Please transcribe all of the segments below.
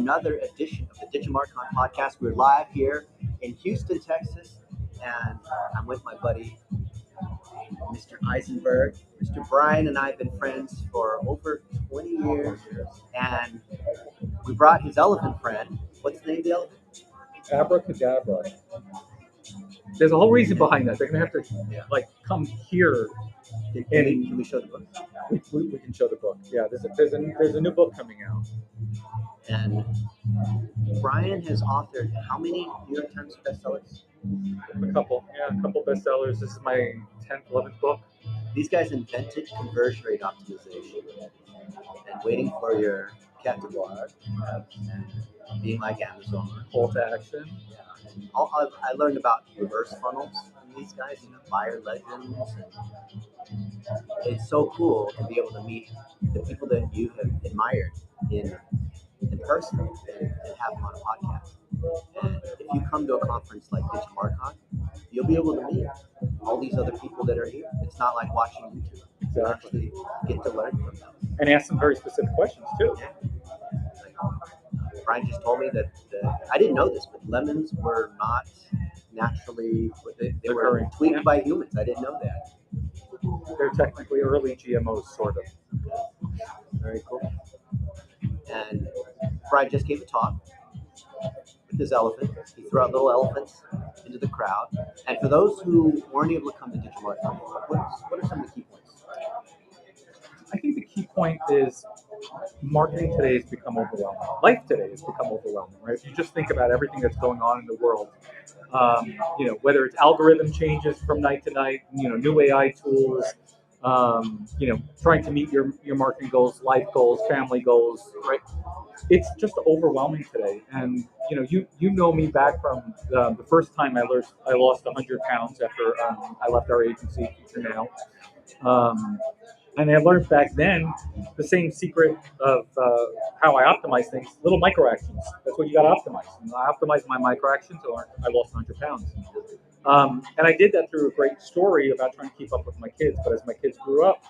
another edition of the DigiMarCon podcast. We're live here in Houston, Texas, and I'm with my buddy, Mr. Eisenberg. Mr. Brian and I have been friends for over 20 years, and we brought his elephant friend. What's the name of the elephant? Abracadabra. There's a whole reason behind that. They're gonna have to come here. Can we show the book? We can show the book. Yeah, there's a new book coming out. And Brian has authored how many New York Times bestsellers? A couple bestsellers. This is my 10th, 11th book. These guys invented conversion rate optimization and waiting for your cat to blog and being like Amazon. Call to action. Yeah. And I learned about reverse funnels from these guys, buyer legends. And it's so cool to be able to meet the people that you have admired in person and have them on a podcast. And if you come to a conference like DigiMarCon, you'll be able to meet all these other people that are here. It's not like watching YouTube. You actually get to learn from them. And ask some very specific questions too. Yeah. Brian just told me that I didn't know this, but lemons were not naturally, they were tweaked by humans. I didn't know that. They're technically early GMOs, sort of. Very cool. And Brian just gave a talk with his elephant. He threw out little elephants into the crowd. And for those who weren't able to come to DigiMarCon, what are some of the key points? I think the key point is marketing today has become overwhelming. Life today has become overwhelming, right? If you just think about everything that's going on in the world, whether it's algorithm changes from night to night, new AI tools, trying to meet your marketing goals, life goals, family goals, right? It's just overwhelming today. And, you know me back from the first time I lost 100 pounds after I left our agency to now. And I learned back then the same secret of how I optimize things, little micro actions. That's what you got to optimize. And I optimized my micro actions, so I lost 100 pounds. And I did that through a great story about trying to keep up with my kids. But as my kids grew up,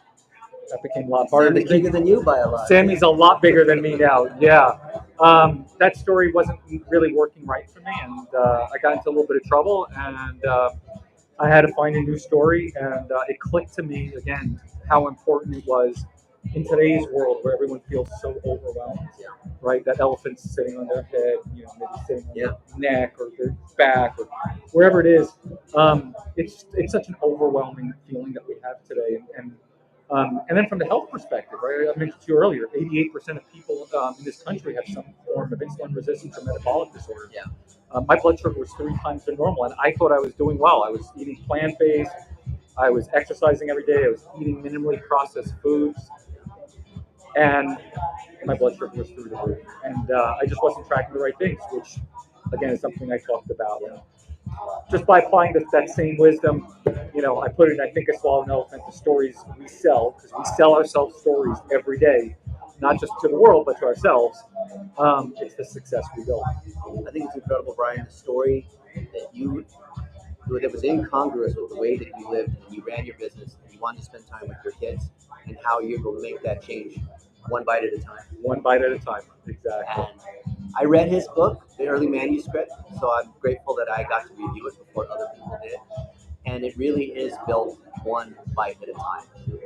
that became a lot harder. Sammy's bigger than you by a lot. Sammy's a lot bigger than me now, yeah. That story wasn't really working right for me, and I got into a little bit of trouble, and I had to find a new story, and it clicked to me, again, how important it was in today's world where everyone feels so overwhelmed, right? That elephant's sitting on their head, maybe sitting on their neck or their back or wherever it is. It's such an overwhelming feeling that we have today. And then from the health perspective, right? I mentioned to you earlier, 88% of people in this country have some form of insulin resistance or metabolic disorder. Yeah. My blood sugar was 3 times the normal, and I thought I was doing well. I was eating plant-based. I was exercising every day. I was eating minimally processed foods, and my blood sugar was through the roof. And I just wasn't tracking the right things, which, again, is something I talked about. And just by applying that same wisdom, I put it in, I think I swallowed an elephant, the stories we sell, because we sell ourselves stories every day, not just to the world, but to ourselves. It's the success we build. I think it's incredible, Brian, the story that was incongruous with the way that you lived and you ran your business and you wanted to spend time with your kids, and how you're going to make that change one bite at a time. One bite at a time, exactly. And I read his book, the early manuscript, so I'm grateful that I got to review it before other people did. And it really is built one bite at a time.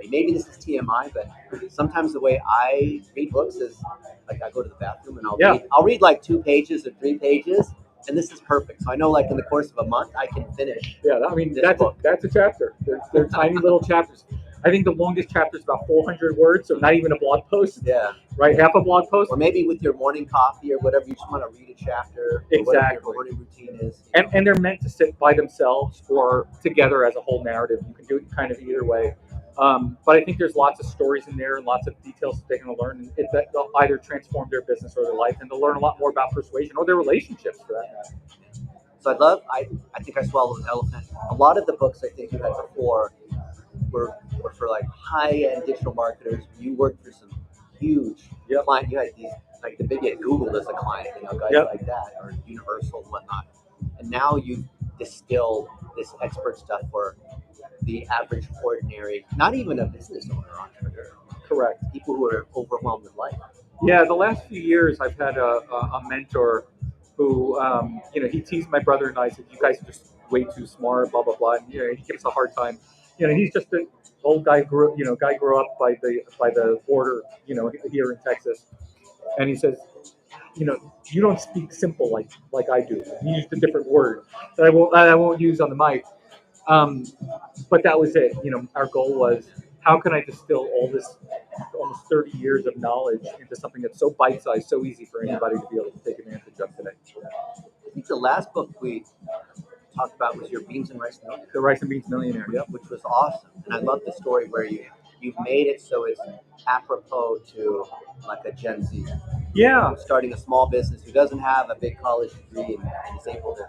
Maybe this is TMI, but sometimes the way I read books is like I go to the bathroom and I'll read like 2 pages or 3 pages. And this is perfect. So I know, like, in the course of a month, I can finish. Yeah, I mean, that's a chapter. They're tiny little chapters. I think the longest chapter is about 400 words, so not even a blog post. Yeah. Right, half a blog post. Or maybe with your morning coffee or whatever, you just want to read a chapter. Exactly. Whatever your morning routine is. And they're meant to sit by themselves or together as a whole narrative. You can do it kind of either way. But I think there's lots of stories in there and lots of details that they're going to learn that they'll either transform their business or their life, and they'll learn a lot more about persuasion or their relationships for that matter. So I think I swallowed an elephant. A lot of the books I think you had before were for like high-end digital marketers. You worked for some huge clients. You had these, like the big Google as a client, guys like that, or Universal and whatnot. And now you distill this expert stuff for the average, ordinary, not even a business owner, entrepreneur. Correct. People who are overwhelmed with life. Yeah, the last few years I've had a mentor who, he teased my brother and I, said, "You guys are just way too smart, blah blah blah." And he gives us a hard time. He's just an old guy grew up by the border, here in Texas, and he says, you don't speak simple like I do. He used a different word that I won't use on the mic. Um, but that was it. Our goal was, how can I distill all this almost 30 years of knowledge into something that's so bite-sized, so easy for anybody to be able to take advantage of today. I think the last book we talked about was your Beans and Rice Millionaire. The Rice and Beans Millionaire. Yep. Which was awesome. And I love the story where you've made it so it's apropos to like a Gen Z. Yeah. Starting a small business who doesn't have a big college degree and is able to,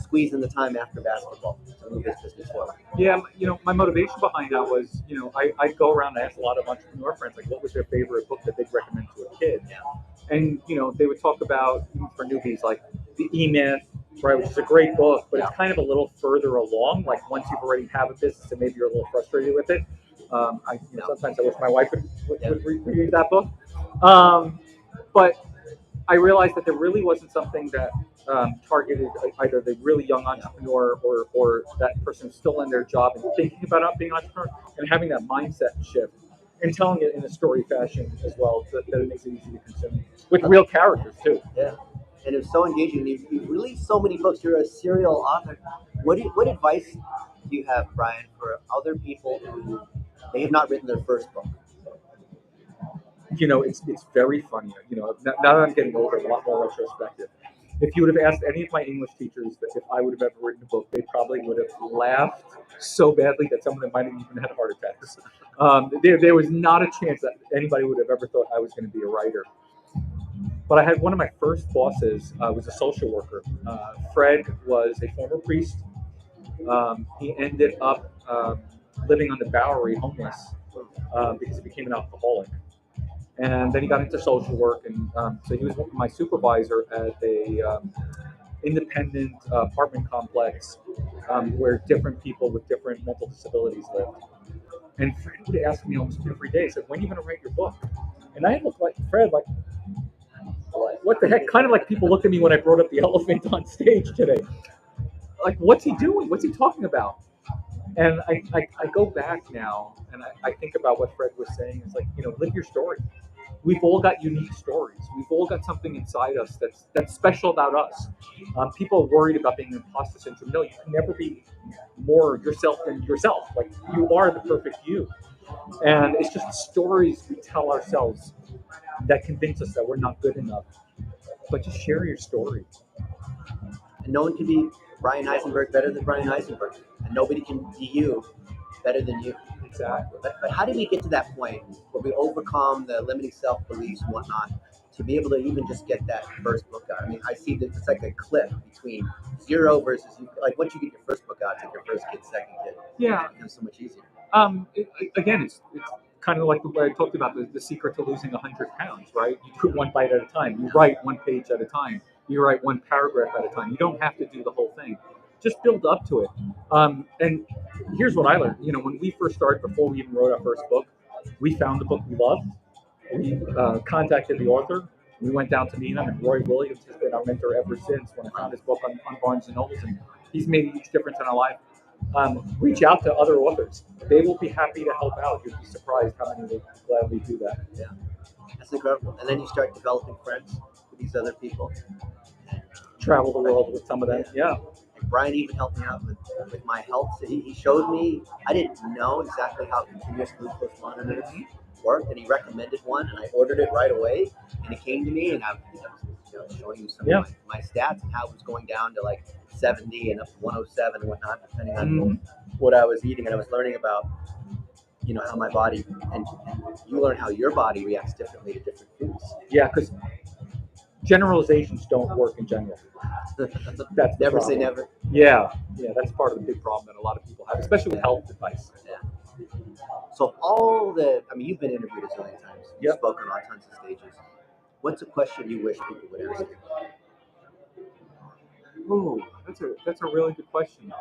squeeze in the time after basketball to move his business forward. Yeah, my motivation behind that was, I go around and ask a lot of entrepreneur friends, like, what was their favorite book that they'd recommend to a kid? Yeah. And, they would talk about, even for newbies, like The E-Myth, right, which is a great book, but it's kind of a little further along. Like, once you've already have a business and maybe you're a little frustrated with it. Sometimes I wish my wife would read that book. But I realized that there really wasn't something that targeted either the really young entrepreneur or that person who's still in their job and thinking about being an entrepreneur and having that mindset shift and telling it in a story fashion as well, that it makes it easy to consume with real characters too. Yeah, and it was so engaging. You've released so many books. You're a serial author. What advice do you have, Brian, for other people who they have not written their first book? It's very funny. Now that I'm getting older, a lot more retrospective. If you would have asked any of my English teachers that if I would have ever written a book, they probably would have laughed so badly that some of them might have even had heart attacks. There was not a chance that anybody would have ever thought I was going to be a writer. But I had one of my first bosses was a social worker. Fred was a former priest. He ended up living on the Bowery, homeless, because he became an alcoholic. And then he got into social work, and so he was my supervisor at a independent apartment complex where different people with different mental disabilities lived. And Fred would ask me almost every day, he said, "When are you going to write your book?" And I looked like Fred, like, what the heck? Kind of like people looked at me when I brought up the elephant on stage today. Like, what's he doing? What's he talking about? And I go back now and I think about what Fred was saying. It's like, live your story. We've all got unique stories. We've all got something inside us that's special about us. People are worried about being imposter syndrome. No, you can never be more yourself than yourself. Like, you are the perfect you. And it's just stories we tell ourselves that convince us that we're not good enough. But just share your story. And no one can be Brian Eisenberg better than Brian Eisenberg, and nobody can be you better than you. Exactly. But how did we get to that point where we overcome the limiting self beliefs and whatnot to be able to even just get that first book out? I mean, I see that it's like a cliff between zero versus like once you get your first book out, it's like your first kid, second kid. Yeah. It becomes so much easier. Again, it's kind of like the way I talked about the secret to losing 100 pounds, right? You do one bite at a time. You write one page at a time. You write one paragraph at a time. You don't have to do the whole thing. Just build up to it. And here's what I learned. When we first started, before we even wrote our first book, we found the book we loved. We contacted the author. We went down to meet him, and Roy Williams has been our mentor ever since. When I found his book on Barnes and Nobles, and he's made a huge difference in our life. Reach out to other authors. They will be happy to help out. You'll be surprised how many will gladly do that. Yeah, that's incredible. And then you start developing friends with these other people. Travel the world with some of them. Yeah. And Brian even helped me out with my health. So he showed me, I didn't know exactly how continuous glucose monitors worked, and he recommended one, and I ordered it right away, and it came to me, and I was showing you some of my stats and how it was going down to like 70 and up to 107 and whatnot, depending on what I was eating. And I was learning about, how my body, and you learn how your body reacts differently to different foods. Yeah, because generalizations don't work in general. That's never say never. Yeah, that's part of the big problem that a lot of people have, especially with health advice. Yeah. So you've been interviewed a zillion times. You've spoken on tons of stages. What's a question you wish people would ask you? Ooh, that's a really good question.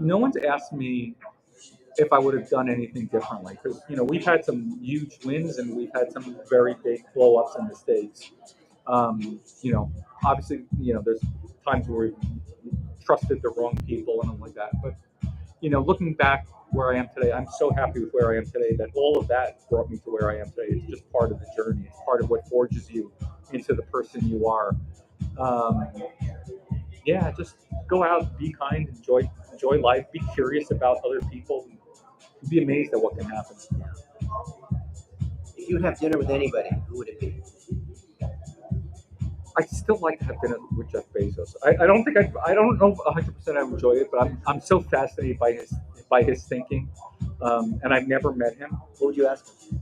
No one's asked me if I would have done anything differently, because we've had some huge wins and we've had some very big blow ups and mistakes. Obviously, there's times where we trusted the wrong people and all like that. But looking back where I am today, I'm so happy with where I am today that all of that brought me to where I am today. It's just part of the journey. It's part of what forges you into the person you are. Um, yeah, just go out, be kind, enjoy life, be curious about other people, and be amazed at what can happen. If you would have dinner with anybody, who would it be? I still like to have dinner with Jeff Bezos. I don't think I don't know 100% I enjoy it, but I'm so fascinated by his thinking, and I've never met him. What would you ask him?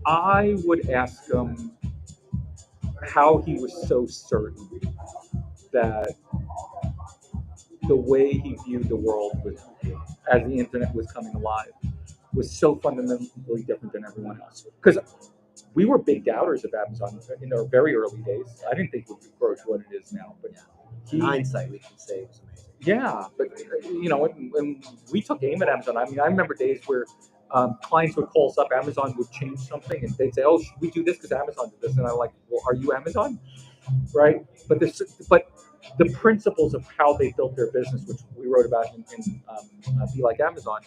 I would ask him how he was so certain that the way he viewed the world as the internet was coming alive was so fundamentally different than everyone else. Because we were big doubters of Amazon in our very early days. I didn't think it would grow to what it is now. But in hindsight, we can say it was amazing. Yeah, but when we took aim at Amazon, I mean, I remember days where clients would call us up, Amazon would change something, and they'd say, "Oh, we do this because Amazon did this," and I'm like, "Well, are you Amazon?" Right? But the principles of how they built their business, which we wrote about in Be Like Amazon,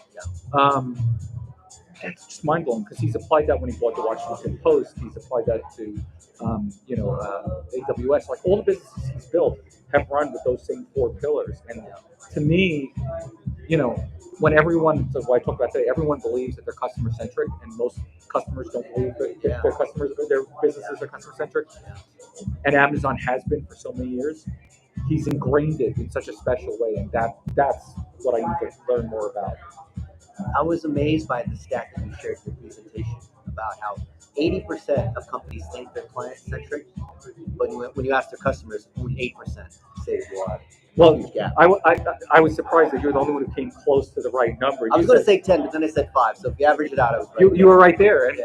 that's just mind blowing because he's applied that when he bought the Washington Post. He's applied that to AWS. Like all the businesses he's built have run with those same four pillars. And to me, when everyone, so what I talk about today, everyone believes that they're customer centric, and most customers don't believe that their businesses are customer centric. And Amazon has been for so many years. He's ingrained it in such a special way, and that's what I need to learn more about. I was amazed by the stat that you shared in your presentation about how 80% of companies think they're client-centric, but when you ask their customers, only 8% say they are. Well, I was surprised that you're the only one who came close to the right number. I was going to say 10, but then I said 5. So if you average it out, I was right. You were right there. And,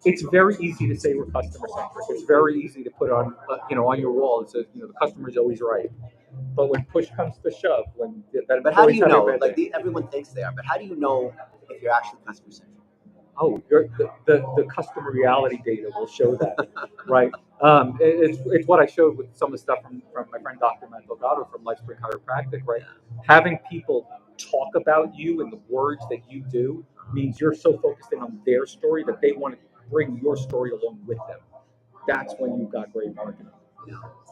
it's very easy to say we're customer-centric. It's very easy to put on your wall. It says, the customer's always right. But when push comes to shove, but how do you know? Everyone thinks they are, but how do you know if you're actually customer centric? Oh, the customer reality data will show that, right? It's what I showed with some of the stuff from my friend Dr. Matt Delgado from LifeSpring Chiropractic, right? Having people talk about you and the words that you do means you're so focused in on their story that they want to bring your story along with them. That's when you've got great marketing.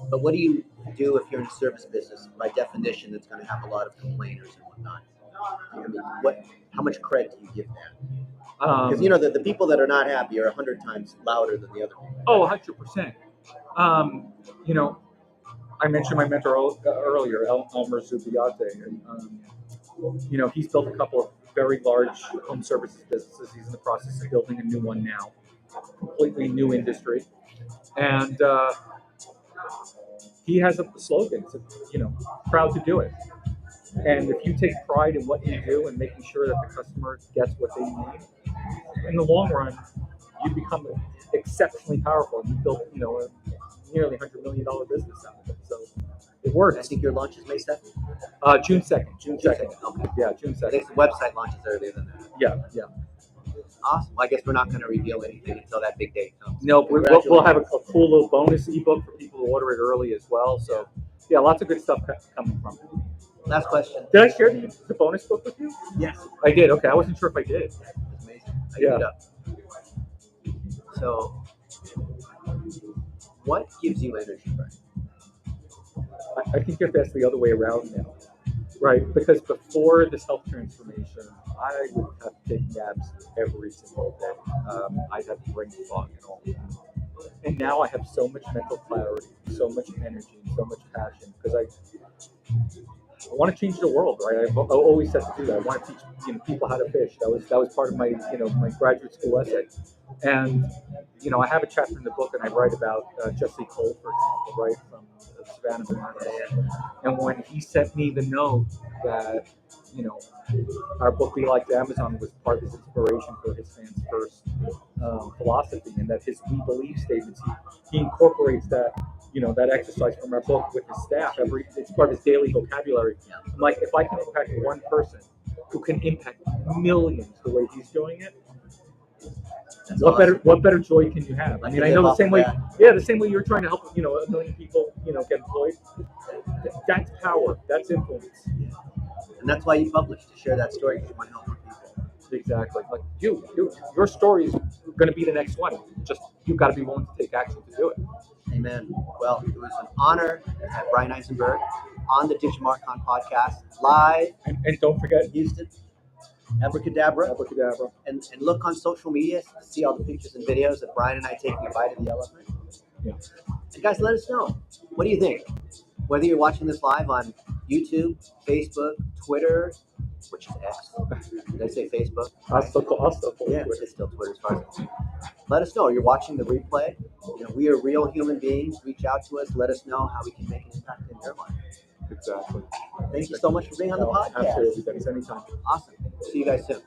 But what do you do if you're in a service business? By definition, it's going to have a lot of complainers and whatnot. I mean, how much credit do you give that? Because the people that are not happy are 100 times louder than the other people. Oh, 100%. I mentioned my mentor earlier, Elmer Zubiate. He's built a couple of very large home services businesses. He's in the process of building a new one now, completely new industry, and he has a slogan. It's proud to do it. And if you take pride in what you do and making sure that the customer gets what they need, in the long run, you become exceptionally powerful. And you build, a nearly $100 million business out of it. So it works. I think your launch is May 2nd? June 2nd. June 2nd. Okay. Yeah, June 2nd. I think the website launches earlier than that. Yeah. Awesome. Well, I guess we're not going to reveal anything until that big day comes. No, we'll have a cool little bonus ebook for people who order it early as well. So, yeah, lots of good stuff coming from it. Last question. Did I share the bonus book with you? Yes. I did. Okay, I wasn't sure if I did. That's amazing. I give it up. So, what gives you energy, Brian? I think you have to ask the other way around now, right? Because before this health transformation, I would have taken abs every single day. I'd have brain fog and all that. And now I have so much mental clarity, so much energy, so much passion because I want to change the world, right? I've always said to do that. I want to teach people how to fish. That was part of my my graduate school essay. And I have a chapter in the book, and I write about Jesse Cole, for example, right from Savannah, Vermont. And when he sent me the note that you know, our book "Be Like Amazon" was part of his inspiration for his fans' first philosophy, and that his "We Believe" statements, he incorporates that, that exercise from our book with his staff. It's part of his daily vocabulary. I'm like, if I can impact one person who can impact millions the way he's doing it, what better joy can you have? I mean, I know the same way. Yeah, the same way you're trying to help, a million people, get employed. That's power. That's influence. And that's why you publish, to share that story, because you want to help more people. Exactly. Like your story is going to be the next one. Just you've got to be willing to take action to do it. Amen. Well, it was an honor to have Brian Eisenberg on the DigiMarCon podcast live. And don't forget Houston. Abracadabra. Abracadabra. And look on social media to see all the pictures and videos of Brian and I taking a bite of the elephant. Yeah. And guys, let us know. What do you think? Whether you're watching this live on YouTube, Facebook, Twitter, which is X. Did I say Facebook? I'll still yeah, Twitter. It's still Twitter as far as let us know. You're watching the replay. We are real human beings. Reach out to us. Let us know how we can make an impact in your life. Exactly. Thank you so much for being on the podcast. Absolutely. Anytime. Awesome. See you guys soon.